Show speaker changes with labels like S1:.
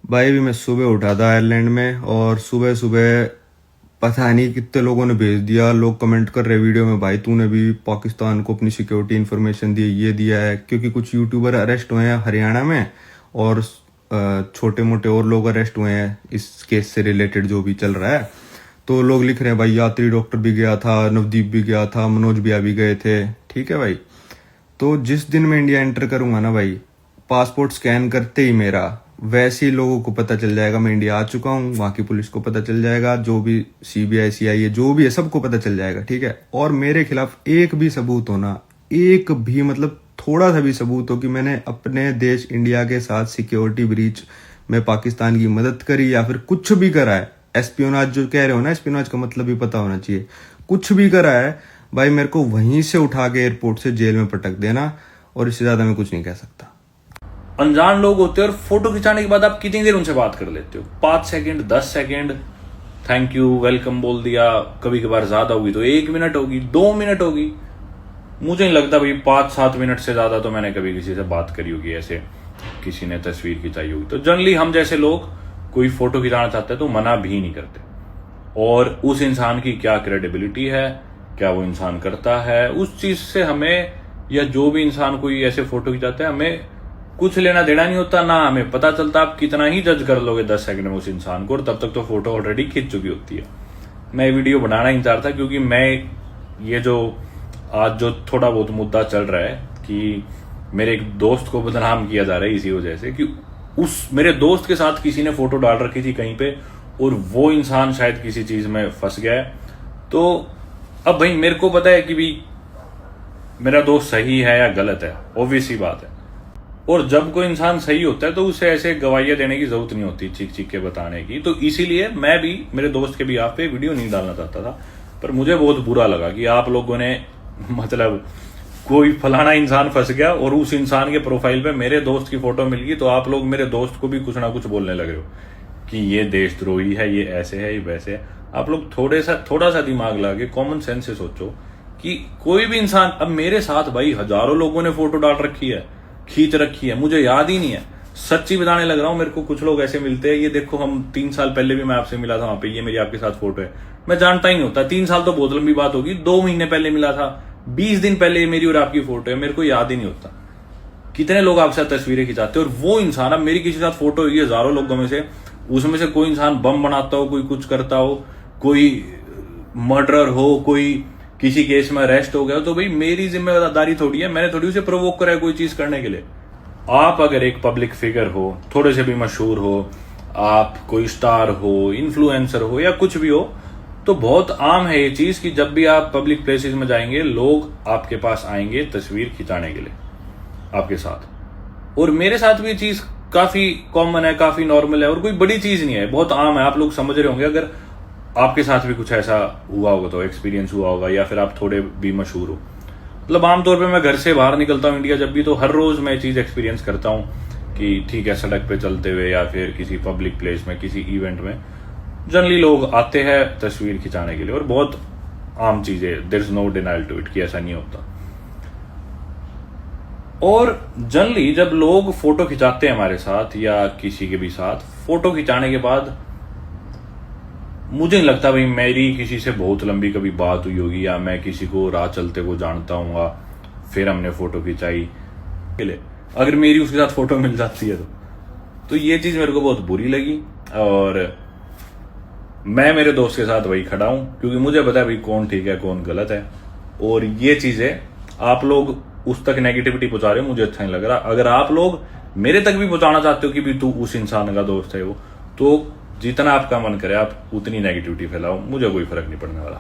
S1: भाई भी मैं सुबह उठा था आयरलैंड में, और सुबह सुबह पता नहीं कितने लोगों ने भेज दिया। लोग कमेंट कर रहे वीडियो में, भाई तूने भी पाकिस्तान को अपनी सिक्योरिटी इन्फॉर्मेशन दी, ये दिया है। क्योंकि कुछ यूट्यूबर अरेस्ट हुए हैं हरियाणा में, और छोटे मोटे और लोग अरेस्ट हुए हैं इस केस से रिलेटेड जो भी चल रहा है। तो लोग लिख रहे हैं भाई यात्री डॉक्टर भी गया था, नवदीप भी गया था, मनोज भैया भी गए थे। ठीक है भाई, तो जिस दिन मैं इंडिया एंटर करूंगा ना भाई, पासपोर्ट स्कैन करते ही मेरा वैसे ही लोगों को पता चल जाएगा मैं इंडिया आ चुका हूँ। वहाँ की पुलिस को पता चल जाएगा, जो भी CBI CIA जो भी है सबको पता चल जाएगा। ठीक है, और मेरे खिलाफ एक भी सबूत हो ना, एक भी मतलब थोड़ा सा भी सबूत हो कि मैंने अपने देश इंडिया के साथ सिक्योरिटी ब्रीच में पाकिस्तान की मदद करी या फिर कुछ भी करा है, एस्पियोनाज जो कह रहे हो ना, एस्पियोनाज का मतलब भी पता होना चाहिए, कुछ भी करा है भाई, मेरे को वहीं से उठा के एयरपोर्ट से जेल में पटक देना, और इससे ज्यादा मैं कुछ नहीं कह सकता।
S2: अनजान लोग होते हैं और फोटो खिंचाने के बाद आप कितनी देर उनसे बात कर लेते हो? 5 second, 10 second, thank you, welcome बोल दिया। कभी कभार ज्यादा होगी तो 1 मिनट होगी, 2 मिनट होगी। मुझे नहीं लगता भाई 5-7 मिनट से ज्यादा तो मैंने कभी किसी से बात करी होगी, ऐसे किसी ने तस्वीर खिंचाई होगी। तो जनरली हम जैसे लोग कोई फोटो खिंचाना चाहते हैं तो मना भी नहीं करते। और उस इंसान की क्या क्रेडिबिलिटी है, क्या वो इंसान करता है, उस चीज से हमें, या जो भी इंसान कोई ऐसे फोटो खिंचाता है, हमें कुछ लेना देना नहीं होता ना। हमें पता चलता आप कितना ही जज कर लोगे 10 सेकंड में उस इंसान को, और तब तक तो फोटो ऑलरेडी खिंच चुकी होती है। मैं वीडियो बनाना ही चाहता क्योंकि मैं ये जो आज जो थोड़ा बहुत मुद्दा चल रहा है कि मेरे एक दोस्त को बदनाम किया जा रहा है, इसी वजह से कि उस मेरे दोस्त के साथ किसी ने फोटो डाल रखी थी कहीं पे, और वो इंसान शायद किसी चीज में फंस गया है। तो अब भाई मेरे को पता है कि भी मेरा दोस्त सही है या गलत है, ऑब्वियस ही बात है। और जब कोई इंसान सही होता है तो उसे ऐसे गवाहियां देने की जरूरत नहीं होती, चीख चीख के बताने की। तो इसीलिए मैं भी मेरे दोस्त के बिहाफ पे वीडियो नहीं डालना चाहता था। पर मुझे बहुत बुरा लगा कि आप लोगों ने, मतलब कोई फलाना इंसान फंस गया और उस इंसान के प्रोफाइल पे मेरे दोस्त की फोटो मिल गई, तो आप लोग मेरे दोस्त को भी कुछ ना कुछ बोलने लगे हो कि ये देशद्रोही है, ये ऐसे है, ये वैसे है। आप लोग थोड़ा सा दिमाग लगा के कॉमन सेंस से सोचो कि कोई भी इंसान, अब मेरे साथ भाई हजारों लोगों ने फोटो डाल रखी है, खींच रखी है, मुझे याद ही नहीं है। सच्ची बताने लग रहा हूं, मेरे को कुछ लोग ऐसे मिलते हैं, ये देखो हम 3 साल पहले भी मैं आपसे मिला था वहां पे, ये मेरी आपके साथ फोटो है, मैं जानता ही नहीं होता। 3 साल तो बहुत लंबी बात होगी, 2 महीने पहले मिला था, 20 दिन पहले मेरी और आपकी फोटो है, मेरे को याद ही नहीं होता। कितने लोग आपके साथ तस्वीरें खिंचाते हैं, और वो इंसान, अब मेरी किसी के साथ फोटो हुई हजारों लोगों में से, उसमें से कोई इंसान बम बनाता हो, कोई कुछ करता हो, कोई मर्डरर हो, कोई किसी केस में अरेस्ट हो गया, तो भाई मेरी जिम्मेदारी थोड़ी है, मैंने थोड़ी उसे प्रोवोक करा है कोई चीज करने के लिए। आप अगर एक पब्लिक फिगर हो, थोड़े से भी मशहूर हो, आप कोई स्टार हो, इन्फ्लुएंसर हो या कुछ भी हो, तो बहुत आम है ये चीज कि जब भी आप पब्लिक प्लेसेस में जाएंगे, लोग आपके पास आएंगे तस्वीर खिंचाने के लिए आपके साथ। और मेरे साथ भी ये चीज काफी कॉमन है, काफी नॉर्मल है, और कोई बड़ी चीज नहीं है, बहुत आम है। आप लोग समझ रहे होंगे, अगर आपके साथ भी कुछ ऐसा हुआ होगा तो एक्सपीरियंस हुआ होगा, या फिर आप थोड़े भी मशहूर हो। मतलब आमतौर पे मैं घर से बाहर निकलता हूँ इंडिया जब भी, तो हर रोज मैं चीज एक्सपीरियंस करता हूँ कि ठीक है, सड़क पे चलते हुए या फिर किसी पब्लिक प्लेस में, किसी इवेंट में, जनरली लोग आते हैं तस्वीर खिंचाने के लिए, और बहुत आम चीज है, there is no denial to it कि ऐसा नहीं होता। और जनरली जब लोग फोटो खिंचाते हैं हमारे साथ या किसी के भी साथ, फोटो खिंचाने के बाद मुझे नहीं लगता भाई मेरी किसी से बहुत लंबी कभी बात हुई होगी, या मैं किसी को राह चलते को जानता हूँ फिर हमने फोटो खिंचाई। अगर मेरी उसके साथ फोटो मिल जाती है तो ये चीज मेरे को बहुत बुरी लगी, और मैं मेरे दोस्त के साथ वही खड़ा हूं क्योंकि मुझे पता है भाई कौन ठीक है कौन गलत है। और ये चीजें आप लोग उस तक नेगेटिविटी पहुंचा रहे हो, मुझे अच्छा नहीं लग रहा। अगर आप लोग मेरे तक भी पहुंचाना चाहते हो कि भी तू उस इंसान का दोस्त है वो, तो जितना आपका मन करे आप उतनी नेगेटिविटी फैलाओ, मुझे कोई फर्क नहीं पड़ने वाला।